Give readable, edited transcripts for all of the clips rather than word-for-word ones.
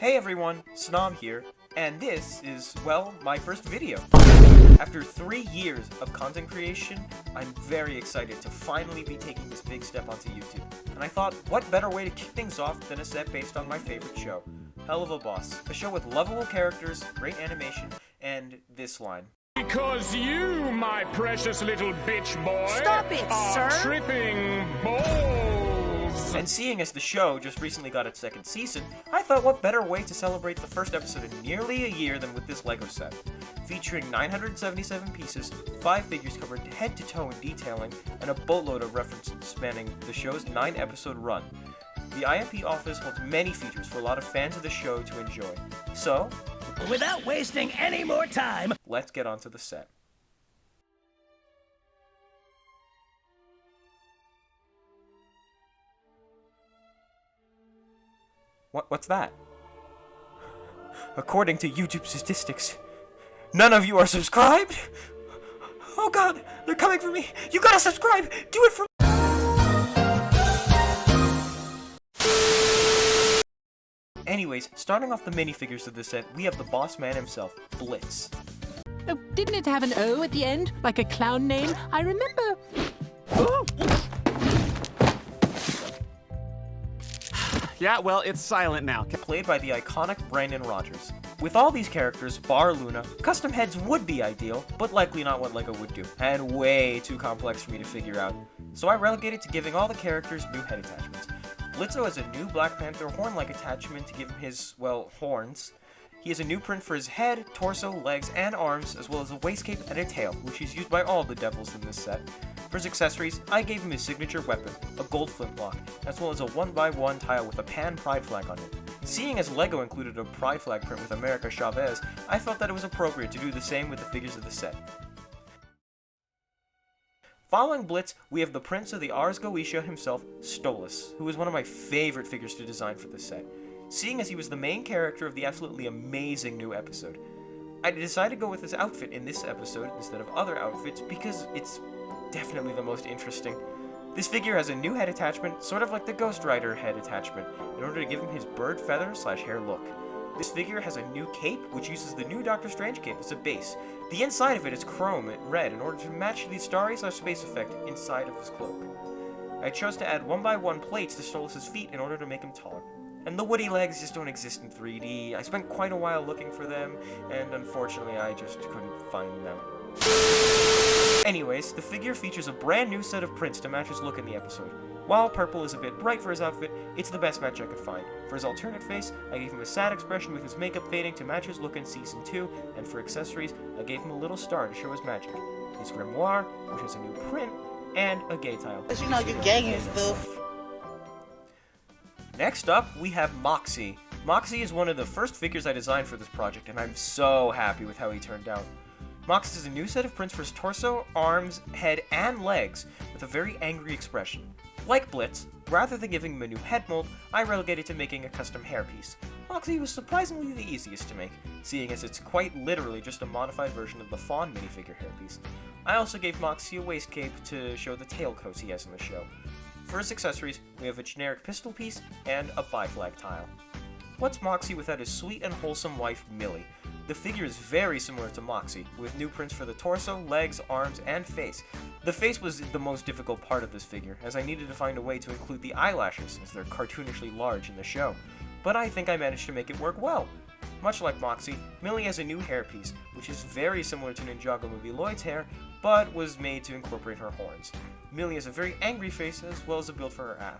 Hey everyone, Snom here, and this is, well, my first video. After 3 years of content creation, I'm very excited to finally be taking this big step onto YouTube. And I thought, what better way to kick things off than a set based on my favorite show, Helluva Boss, a show with lovable characters, great animation, and this line. Because you, my precious little bitch boy, Stop it, are sir! tripping balls! And seeing as the show just recently got its second season, I thought what better way to celebrate the first episode in nearly a year than with this LEGO set. Featuring 977 pieces, 5 figures covered head to toe in detailing, and a boatload of references spanning the show's 9-episode run. The I.M.P office holds many features for a lot of fans of the show to enjoy. So, without wasting any more time, let's get onto the set. What's that? According to YouTube statistics, none of you are subscribed? Oh god, they're coming for me! You gotta subscribe! Do it for me! Anyways, starting off the minifigures of the set, we have the boss man himself, Blitz. Oh, didn't it have an O at the end, like a clown name? I remember. Yeah, well, it's silent now. Played by the iconic Brandon Rogers. With all these characters, bar Loona, custom heads would be ideal, but likely not what LEGO would do, and way too complex for me to figure out. So I relegated to giving all the characters new head attachments. Blitzø has a new Black Panther horn-like attachment to give him his, well, horns. He has a new print for his head, torso, legs, and arms, as well as a waist cape and a tail, which is used by all the devils in this set. For his accessories, I gave him his signature weapon, a gold flintlock, as well as a 1x1 tile with a pan pride flag on it. Seeing as LEGO included a pride flag print with America Chavez, I felt that it was appropriate to do the same with the figures of the set. Following Blitz, we have the Prince of the Ars Goetia himself, Stolas, who is one of my favorite figures to design for this set, seeing as he was the main character of the absolutely amazing new episode. I decided to go with his outfit in this episode instead of other outfits because it's definitely the most interesting. This figure has a new head attachment, sort of like the Ghost Rider head attachment, in order to give him his bird feather / hair look. This figure has a new cape, which uses the new Doctor Strange cape as a base. The inside of it is chrome and red in order to match the starry / space effect inside of his cloak. I chose to add 1x1 plates to Stolas' feet in order to make him taller. And the woody legs just don't exist in 3D. I spent quite a while looking for them, and unfortunately I just couldn't find them. Anyways, the figure features a brand new set of prints to match his look in the episode. While purple is a bit bright for his outfit, it's the best match I could find. For his alternate face, I gave him a sad expression with his makeup fading to match his look in Season 2, and for accessories, I gave him a little star to show his magic. His grimoire, which has a new print, and a gay tile. Cause you know you gay and stuff. Next up, we have Moxxie. Moxxie is one of the first figures I designed for this project, and I'm so happy with how he turned out. Moxxie has a new set of prints for his torso, arms, head, and legs, with a very angry expression. Like Blitz, rather than giving him a new head mold, I relegated to making a custom hairpiece. Moxxie was surprisingly the easiest to make, seeing as it's quite literally just a modified version of the Fawn minifigure hairpiece. I also gave Moxxie a waist cape to show the tailcoats he has in the show. For his accessories, we have a generic pistol piece and a bi-flag tile. What's Moxxie without his sweet and wholesome wife, Millie? The figure is very similar to Moxxie, with new prints for the torso, legs, arms, and face. The face was the most difficult part of this figure, as I needed to find a way to include the eyelashes, as they're cartoonishly large in the show. But I think I managed to make it work well. Much like Moxxie, Millie has a new hairpiece, which is very similar to Ninjago movie Lloyd's hair, but was made to incorporate her horns. Millie has a very angry face, as well as a build for her ass.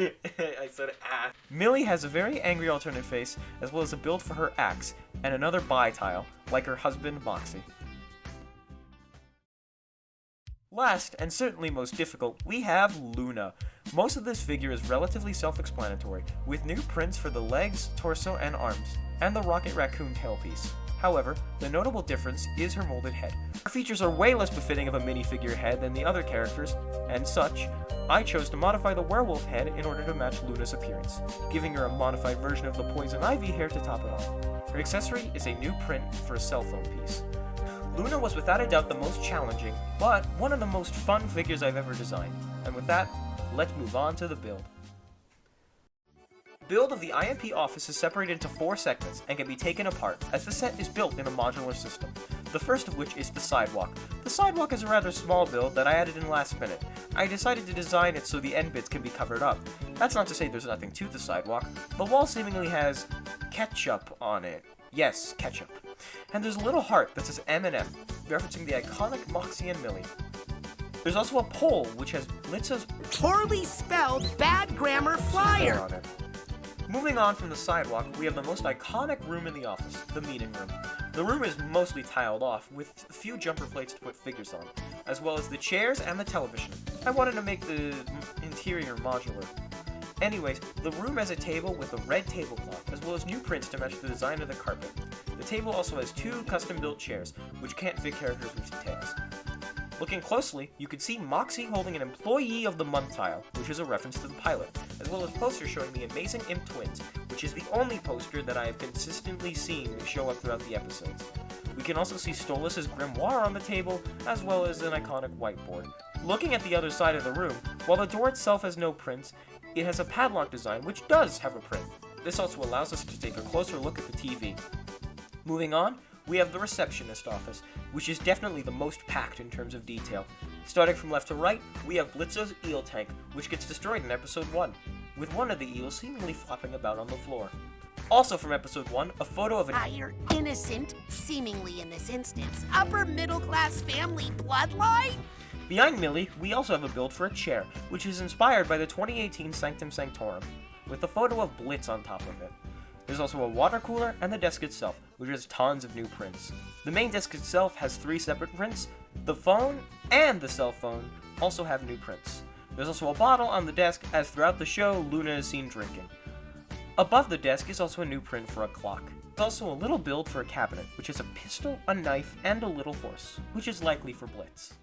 I said ass. Millie has a very angry alternate face, as well as a build for her axe, and another bi tile, like her husband Moxxie. Last, and certainly most difficult, we have Loona. Most of this figure is relatively self-explanatory, with new prints for the legs, torso, and arms, and the Rocket Raccoon tailpiece. However, the notable difference is her molded head. Her features are way less befitting of a minifigure head than the other characters, and such, I chose to modify the werewolf head in order to match Loona's appearance, giving her a modified version of the Poison Ivy hair to top it off. Her accessory is a new print for a cell phone piece. Loona was without a doubt the most challenging, but one of the most fun figures I've ever designed. And with that, let's move on to the build. Build of the I.M.P office is separated into 4 segments and can be taken apart, as the set is built in a modular system. The first of which is the sidewalk. The sidewalk is a rather small build that I added in last minute. I decided to design it so the end bits can be covered up. That's not to say there's nothing to the sidewalk. The wall seemingly has ketchup on it. Yes, ketchup. And there's a little heart that says M&M, referencing the iconic Moxxie and Millie. There's also a pole which has Blitzø's Poorly spelled, bad grammar flyer. on it. Moving on from the sidewalk, we have the most iconic room in the office, the meeting room. The room is mostly tiled off, with a few jumper plates to put figures on, as well as the chairs and the television. I wanted to make the interior modular. Anyways, the room has a table with a red tablecloth, as well as new prints to match the design of the carpet. The table also has 2 custom-built chairs, which can't fit characters with tails. Looking closely, you can see Moxxie holding an Employee of the Month tile, which is a reference to the pilot, as well as posters showing the amazing I.M.P twins, which is the only poster that I have consistently seen show up throughout the episodes. We can also see Stolas' grimoire on the table, as well as an iconic whiteboard. Looking at the other side of the room, while the door itself has no prints, it has a padlock design which does have a print. This also allows us to take a closer look at the TV. Moving on, we have the receptionist office, which is definitely the most packed in terms of detail. Starting from left to right, we have Blitzø's eel tank, which gets destroyed in episode 1, with one of the eels seemingly flopping about on the floor. Also from episode 1, a photo of an Higher innocent, seemingly in this instance, upper middle class family bloodline? Behind Millie, we also have a build for a chair, which is inspired by the 2018 Sanctum Sanctorum, with a photo of Blitz on top of it. There's also a water cooler and the desk itself, which has tons of new prints. The main desk itself has 3 separate prints. The phone and the cell phone also have new prints. There's also a bottle on the desk, as throughout the show, Loona is seen drinking. Above the desk is also a new print for a clock. There's also a little build for a cabinet, which is a pistol, a knife, and a little horse, which is likely for Blitz.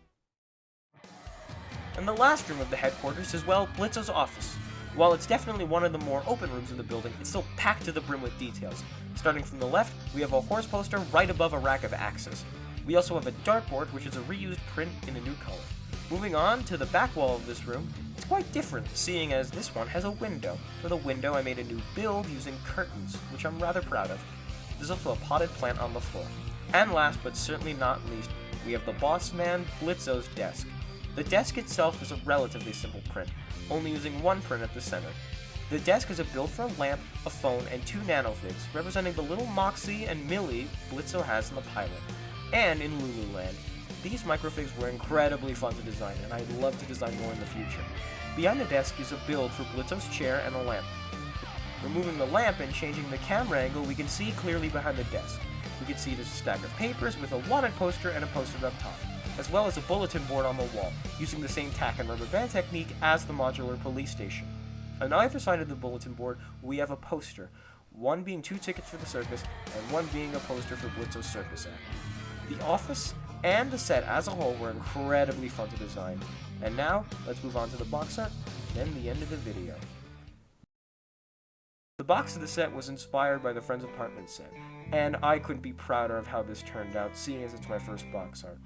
And the last room of the headquarters is, well, Blitzø's office. While it's definitely one of the more open rooms of the building, it's still packed to the brim with details. Starting from the left, we have a horse poster right above a rack of axes. We also have a dartboard, which is a reused print in a new color. Moving on to the back wall of this room, it's quite different, seeing as this one has a window. For the window, I made a new build using curtains, which I'm rather proud of. There's also a potted plant on the floor. And last, but certainly not least, we have the boss man Blitzø's desk. The desk itself is a relatively simple print, only using 1 print at the center. The desk is a build for a lamp, a phone, and 2 nanofigs, representing the little Moxxie and Millie Blitzø has in the pilot, and in Lululand. These microfigs were incredibly fun to design, and I'd love to design more in the future. Behind the desk is a build for Blitzø's chair and a lamp. Removing the lamp and changing the camera angle, we can see clearly behind the desk. We can see there's a stack of papers with a wanted poster and a poster up top, as well as a bulletin board on the wall, using the same tack and rubber band technique as the modular police station. On either side of the bulletin board, we have a poster, one being 2 tickets for the circus, and one being a poster for Blitzø's circus act. The office and the set as a whole were incredibly fun to design. And now, let's move on to the box art, then the end of the video. The box of the set was inspired by the Friends Apartment set, and I couldn't be prouder of how this turned out, seeing as it's my first box art.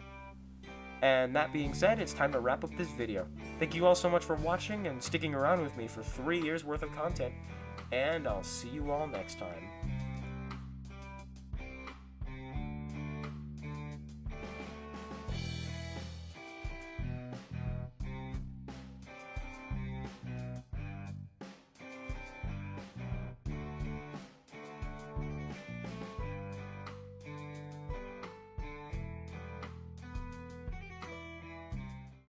And that being said, it's time to wrap up this video. Thank you all so much for watching and sticking around with me for 3 years worth of content, and I'll see you all next time.